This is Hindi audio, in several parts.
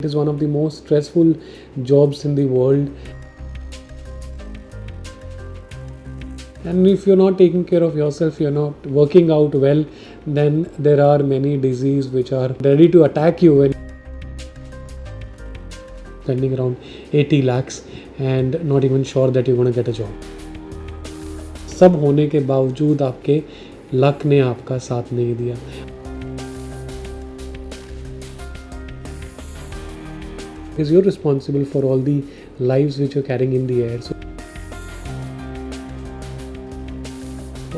It is one of the most stressful jobs in the world. And if you're not taking care of yourself, you're not working out well, then there are many diseases which are ready to attack you when spending around 80 lakhs and not even sure that you're going to get a job. सब होने के बावजूद आपके लक ने आपका साथ नहीं दिया. Because you're responsible for all the lives which you're carrying in the air. So,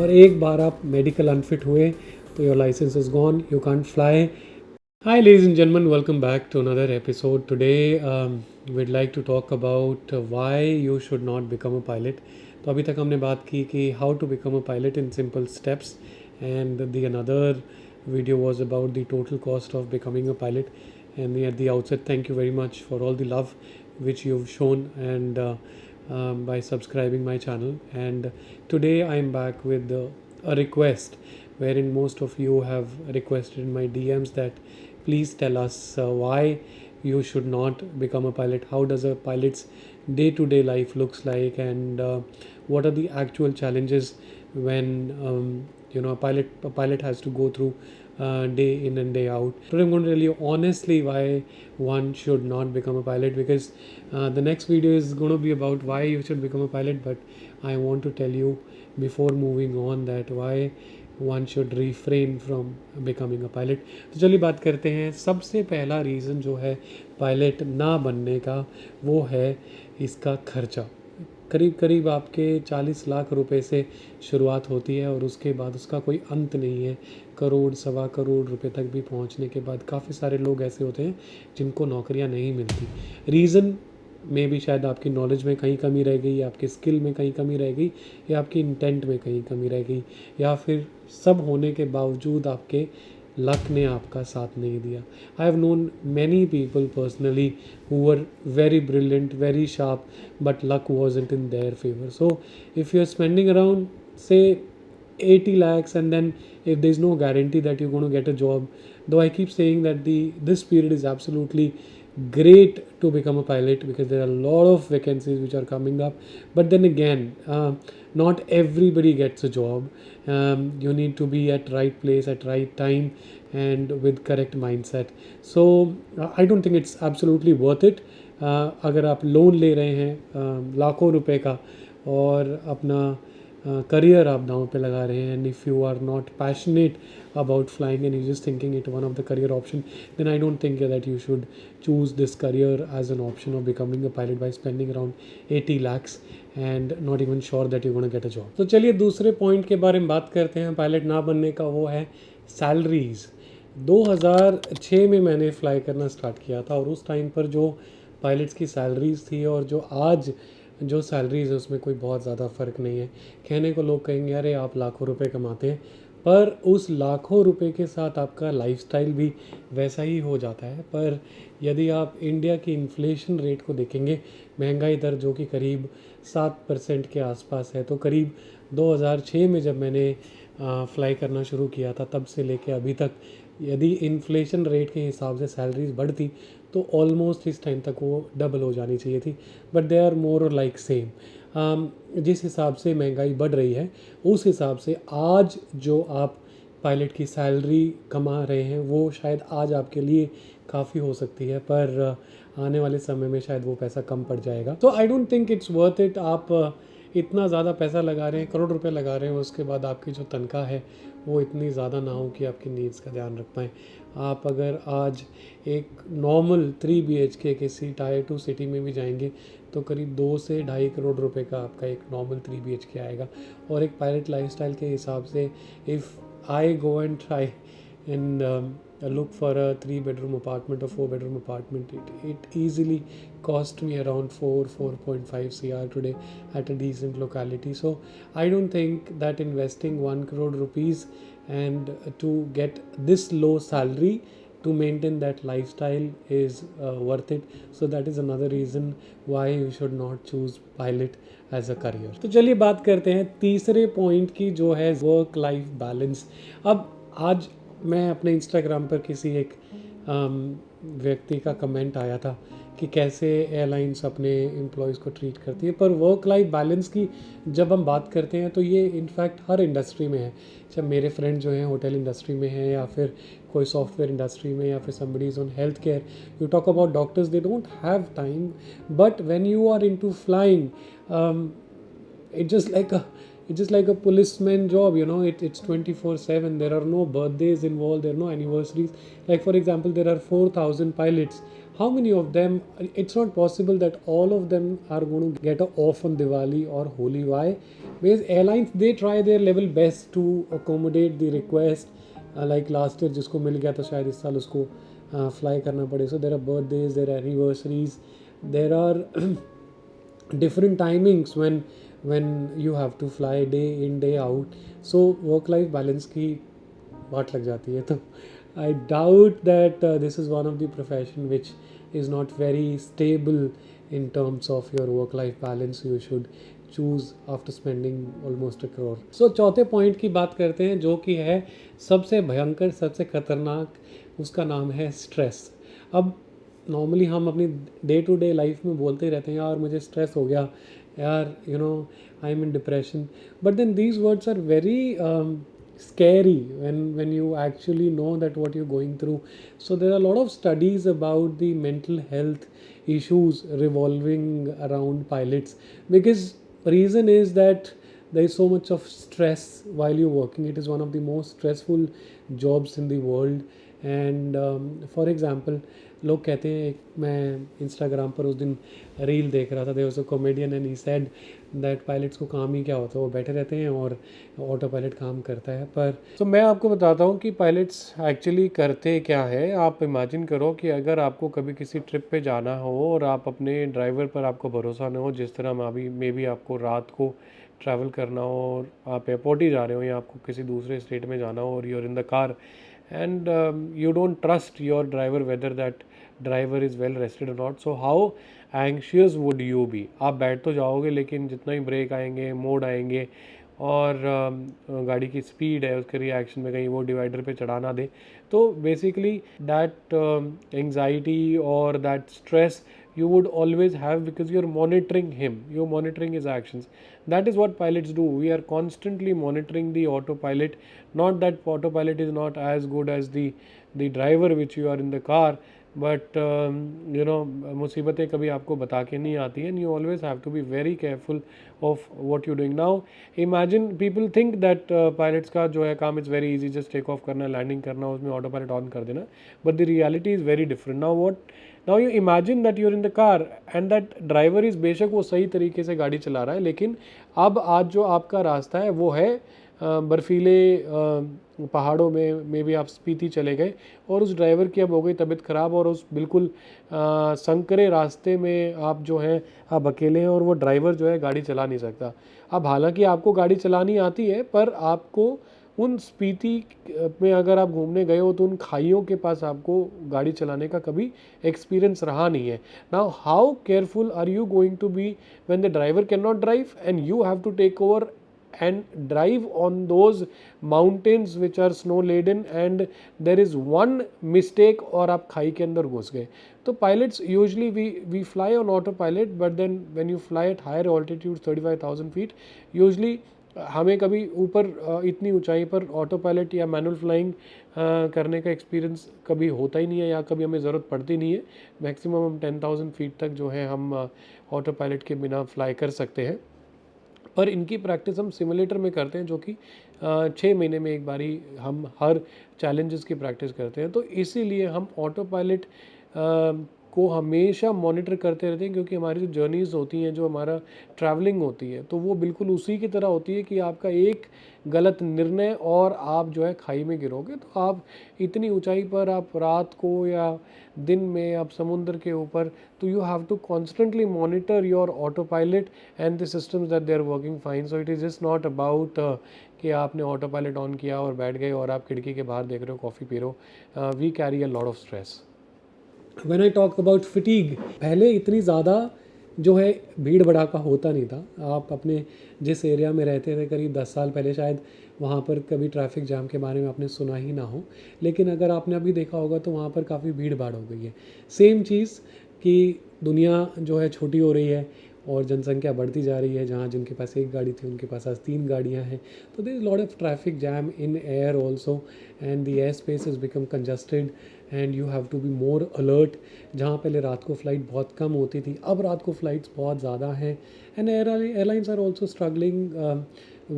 और एक बार आप मेडिकल अनफिट हुए तो your licence is gone, you can't fly. Hi ladies and gentlemen, welcome back to another episode. Today we'd like to talk about why you should not become a pilot. तो अभी तक हमने बात की कि how to become a pilot in simple steps, and the another video was about the total cost of becoming a pilot. And at the outset, thank you very much for all the love which you've shown and by subscribing my channel. And today I'm back with a request wherein most of you have requested in my DMs that please tell us why you should not become a pilot. How does a pilot's day-to-day life looks like, and what are the actual challenges when a pilot has to go through day in and day out. Today I'm going to tell you honestly why one should not become a pilot, because the next video is going to be about why you should become a pilot, but I want to tell you before moving on that why one should refrain from becoming a pilot. तो चलिए बात करते हैं. सबसे पहला रीज़न जो है पायलट ना बनने का वो है इसका खर्चा. करीब करीब आपके 40 लाख रुपए से शुरुआत होती है और उसके बाद उसका कोई अंत नहीं है. करोड़ सवा करोड़ रुपए तक भी पहुंचने के बाद काफ़ी सारे लोग ऐसे होते हैं जिनको नौकरियां नहीं मिलती. रीज़न में भी शायद आपकी नॉलेज में कहीं कमी रह गई, आपके स्किल में कहीं कमी रह गई, या आपकी इंटेंट में कहीं कमी रह गई, या फिर सब होने के बावजूद आपके लक ने आपका साथ नहीं दिया. I have known many people personally who were very brilliant, very sharp, but luck wasn't in their favour. So if you are spending around say 80 lakhs and then if there is no guarantee that you're going to get a job, though I keep saying that this period is absolutely great to become a pilot because there are a lot of vacancies which are coming up, but then again not everybody gets a job. You need to be at right place at right time and with correct mindset. So I don't think it's absolutely worth it. अगर आप लोन ले रहे हैं लाखों रुपए का और अपना करियर आप दांव पे लगा रहे हैं, and if you are not passionate about flying and you're just thinking it one of the career option, then I don't think that you should choose this career as an option of becoming a pilot by spending around 80 lakhs and not even sure that you're going to get a job. तो चलिए दूसरे पॉइंट के बारे में बात करते हैं पायलट ना बनने का. वो है सैलरीज. 2006 में मैंने फ्लाई करना स्टार्ट किया था और उस टाइम पर जो पायलट्स की सैलरीज थी और जो आज जो सैलरीज है उसमें कोई बहुत ज़्यादा फ़र्क नहीं है. कहने को लोग कहेंगे अरे आप लाखों रुपए कमाते हैं, पर उस लाखों रुपए के साथ आपका लाइफस्टाइल भी वैसा ही हो जाता है. पर यदि आप इंडिया की इन्फ्लेशन रेट को देखेंगे, महंगाई दर जो कि करीब 7% के आसपास है, तो करीब 2006 में जब मैंने फ़्लाई करना शुरू किया था तब से लेके अभी तक यदि इन्फ्लेशन रेट के हिसाब से सैलरीज बढ़ती तो ऑलमोस्ट इस टाइम तक वो डबल हो जानी चाहिए थी, but they are more like same. जिस हिसाब से महंगाई बढ़ रही है उस हिसाब से आज जो आप पायलट की सैलरी कमा रहे हैं वो शायद आज आपके लिए काफ़ी हो सकती है, पर आने वाले समय में शायद वो पैसा कम पड़ जाएगा. तो I don't think it's worth it. आप इतना ज़्यादा पैसा लगा रहे हैं, करोड़ रुपए लगा रहे हैं, उसके बाद आपकी जो तनख्वाह है वो इतनी ज़्यादा ना हो कि आपकी नीड्स का ध्यान रख पाएँ. आप अगर आज एक नॉर्मल 3 BHK किसी टायर 2 सिटी में भी जाएंगे तो करीब 2 से 2.5 करोड़ रुपए का आपका एक नॉर्मल 3 BHK आएगा. और एक पायलट लाइफस्टाइल के हिसाब से if I go and try and look for a 3-bedroom apartment or 4-bedroom apartment, it easily cost me around 4.5 CR today at a decent locality. So I don't think that investing 1 crore rupees and to get this low salary to maintain that lifestyle is worth it. So that is another reason why you should not choose pilot as a career. तो चलिए बात करते हैं तीसरे पॉइंट की जो है वर्क लाइफ बैलेंस. अब आज मैं अपने इंस्टाग्राम पर किसी एक व्यक्ति का कमेंट आया था कि कैसे एयरलाइंस अपने एम्प्लॉयज़ को ट्रीट करती है। पर वर्क लाइफ बैलेंस की जब हम बात करते हैं तो ये इनफैक्ट हर इंडस्ट्री में है। जब मेरे फ्रेंड जो हैं होटल इंडस्ट्री में हैं, या फिर कोई सॉफ्टवेयर इंडस्ट्री में, या फिर somebody is on health care, you talk about doctors, they don't have time, but when you are into flying, it's just like a it's just like a policeman job, you know. It's 24/7. There are no birthdays involved, there are no anniversaries. Like for example, there are 4,000 pilots. How many of them, it's not possible that all of them are going to get off on Diwali or Holi. Why? Because airlines, they try their level best to accommodate the request. Like last year जिसको मिल गया था शायद इस साल उसको फ्लाई करना पड़े. So there are birthdays, there are anniversaries, there are different timings when you have to fly day in day out. So work life balance की बात लग जाती है. तो I doubt that this is one of the profession which is not very stable in terms of your work life balance. You should choose after spending almost a crore. So चौथे पॉइंट की बात करते हैं जो कि है सबसे भयंकर, सबसे खतरनाक. उसका नाम है स्ट्रेस. अब नॉर्मली हम अपनी डे टू डे लाइफ में बोलते ही रहते हैं यार मुझे स्ट्रेस हो गया, यार you know I am in depression. But then these words are very scary when you actually know that what you're going through. So there are a lot of studies about the mental health issues revolving around pilots, because reason is that there is so much of stress while you're working. It is one of the most stressful jobs in the world. And for example लोग कहते हैं, मैं इंस्टाग्राम पर उस दिन रील देख रहा था, there was a comedian and he said that pilots को काम ही क्या होता है, वो बैठे रहते हैं और ऑटो पायलट काम करता है. पर तो मैं आपको बताता हूँ कि पायलट्स एक्चुअली करते क्या है. आप इमेजिन करो कि अगर आपको कभी किसी ट्रिप पे जाना हो और आप अपने ड्राइवर पर आपको भरोसा ना हो, जिस तरह मे भी आपको रात को ट्रैवल करना हो और आप एयरपोर्ट ही जा रहे हो या आपको किसी दूसरे स्टेट में जाना हो और you are in the car and you don't trust your driver whether that driver is well rested or not. So how anxious would you be? आप बैठ तो जाओगे लेकिन जितना ही ब्रेक आएंगे, मोड आएंगे और गाड़ी की स्पीड है उसके रिएक्शन में कहीं वो डिवाइडर पे चढ़ा ना दे, तो बेसिकली दैट एंग्जाइटी और that stress you would always have, because you're monitoring him, you're monitoring his actions. That is what pilots do. We are constantly monitoring the autopilot. Not that autopilot is not as good as the driver which you are in the car, but you know, मुसीबतें कभी आपको बता के नहीं आती हैं. And you always have to be very careful of what you're doing. Now imagine people think that pilots का जो है काम is very easy, just take off करना, landing करना, उसमें autopilot on कर देना. But the reality is very different. Now you imagine that you're in the car and that driver is, बेशक वो सही तरीके से गाड़ी चला रहा है, लेकिन अब आज जो आपका रास्ता है वो है बर्फीले पहाड़ों में, मे भी आप स्पीति चले गए और उस ड्राइवर की अब हो गई तबीयत ख़राब और उस बिल्कुल संकरे रास्ते में आप जो हैं आप अकेले हैं और वो ड्राइवर जो है गाड़ी चला नहीं सकता. अब हालांकि आपको गाड़ी चलानी आती है, पर आपको उन स्पीति में अगर आप घूमने गए हो तो उन खाइयों के पास आपको गाड़ी चलाने का कभी एक्सपीरियंस रहा नहीं है. Now how careful are you going to be when the driver can not drive and you have to take over and drive on those mountains which are snow laden and there is one mistake और आप खाई के अंदर घुस गए. तो pilots usually we fly on autopilot, but then when you fly at higher altitude 35,000 feet usually हमें कभी ऊपर इतनी ऊंचाई पर ऑटो पायलट या मैनुअल फ्लाइंग करने का एक्सपीरियंस कभी होता ही नहीं है या कभी हमें ज़रूरत पड़ती नहीं है. मैक्सिमम हम 10,000 फीट तक जो है हम ऑटो पायलट के बिना फ्लाई कर सकते हैं. और इनकी प्रैक्टिस हम सिमुलेटर में करते हैं, जो कि 6 महीने में एक बारी हम हर चैलेंजेस की प्रैक्टिस करते हैं. तो इसीलिए हम ऑटो पायलट को हमेशा मॉनिटर करते रहते हैं, क्योंकि हमारी जो जर्नीज़ होती हैं, जो हमारा ट्रैवलिंग होती है, तो वो बिल्कुल उसी की तरह होती है कि आपका एक गलत निर्णय और आप जो है खाई में गिरोगे. तो आप इतनी ऊंचाई पर, आप रात को या दिन में, आप समुद्र के ऊपर, तो you have to constantly monitor your autopilot and the systems that they are working fine. So it is just not about कि आपने ऑटो पायलट ऑन किया और बैठ गए और आप खिड़की के बाहर देख रहे हो, कॉफ़ी पी रहे हो. We carry a lot of stress. When I talk about fatigue, पहले इतनी ज़्यादा जो है भीड़ भड़ाका होता नहीं था। आप अपने जिस एरिया में रहते थे करीब 10 साल पहले शायद वहाँ पर कभी ट्रैफिक जाम के बारे में आपने सुना ही ना हो, लेकिन अगर आपने अभी देखा होगा तो वहाँ पर काफ़ी भीड़ भाड़ हो गई है। सेम चीज़ कि दुनिया जो है छोटी हो रही है और जनसंख्या बढ़ती जा रही है, जहाँ जिनके पास एक गाड़ी थी उनके पास आज 3 गाड़ियाँ हैं। तो there is lot of traffic jam in air also and the air space is become congested and you have to be more alert. जहाँ पहले रात को फ़्लाइट बहुत कम होती थी, अब रात को फ़्लाइट्स बहुत ज़्यादा हैं and airlines are also struggling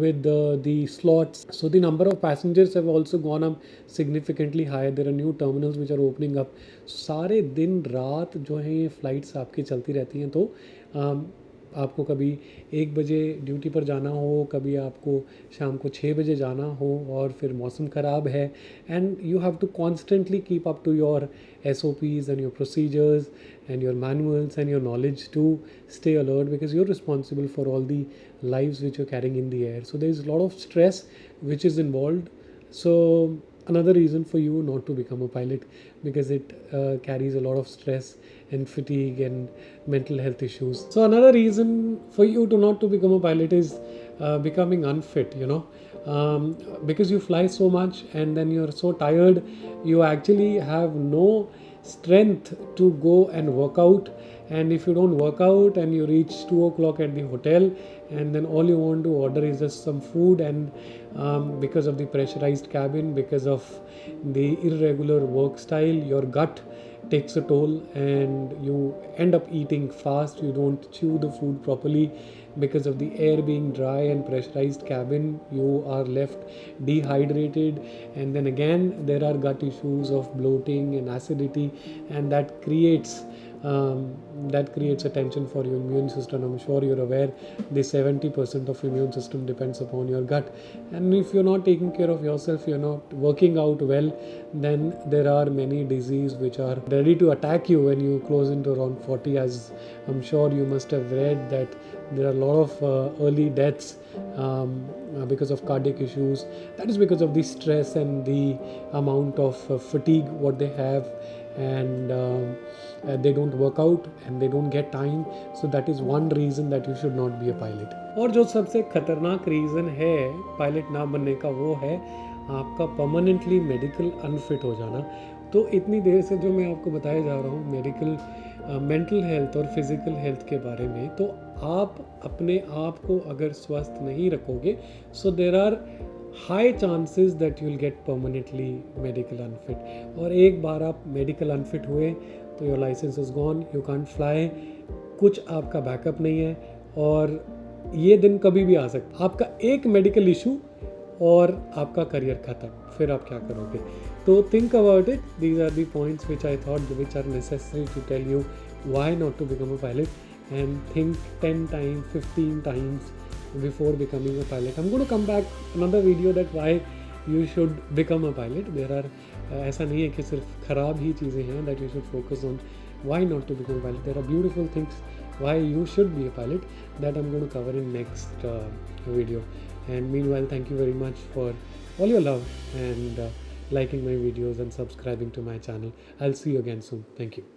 with the slots. So the number of passengers have also gone up significantly high. There are new terminals which are opening up. सारे दिन रात जो है ये फ़्लाइट्स आपकी चलती रहती हैं। तो आपको कभी 1 बजे ड्यूटी पर जाना हो, कभी आपको शाम को 6 बजे जाना हो और फिर मौसम ख़राब है and you have to constantly keep up to your SOPs and your procedures and your manuals and your knowledge to stay alert because you're responsible for all the lives which you're carrying in the air. So there is a lot of stress which is involved. So another reason for you not to become a pilot because it carries a lot of stress and fatigue and mental health issues. So another reason for you to not to become a pilot is becoming unfit, because you fly so much and then you're so tired, you actually have no strength to go and work out. And if you don't work out and you reach 2 o'clock at the hotel and then all you want to order is just some food, and because of the pressurized cabin, because of the irregular work style, your gut takes a toll and you end up eating fast. You don't chew the food properly because of the air being dry and pressurized cabin. You are left dehydrated, and then again there are gut issues of bloating and acidity, and that creates a tension for your immune system. I'm sure you're aware the 70% of immune system depends upon your gut, and if you're not taking care of yourself, you're not working out well, then there are many diseases which are ready to attack you when you close into around 40. As I'm sure you must have read that there are a lot of early deaths because of cardiac issues. That is because of the stress and the amount of fatigue what they have, and they don't work out and they don't get time. So that is one reason that you should not be a pilot. और जो सबसे खतरनाक रीज़न है पायलट ना बनने का वो है आपका परमानेंटली मेडिकल अनफिट हो जाना। तो इतनी देर से जो मैं आपको बताया जा रहा हूँ मेडिकल मेंटल हेल्थ और फिज़िकल हेल्थ के बारे में, तो आप अपने आप को अगर स्वस्थ नहीं रखोगे, so there are high chances that you will get permanently medical unfit. और एक बार आप मेडिकल अनफिट हुए तो your licence is gone, you can't fly, कुछ आपका बैकअप नहीं है और ये दिन कभी भी आ सकता। आपका एक मेडिकल इशू और आपका करियर खत्म, फिर आप क्या करोगे? तो think about it. These are the points which I thought which are necessary to tell you why not to become a pilot, and think 10 times, 15 times before becoming a pilot. I'm going to come back another video that why you should become a pilot. There are ऐसा नहीं है कि सिर्फ ख़राब ही चीज़ें हैं that you should focus on. Why not to become a pilot? There are beautiful things why you should be a pilot that I'm going to cover in next video. And meanwhile, thank you very much for all your love and liking my videos and subscribing to my channel. I'll see you again soon. Thank you.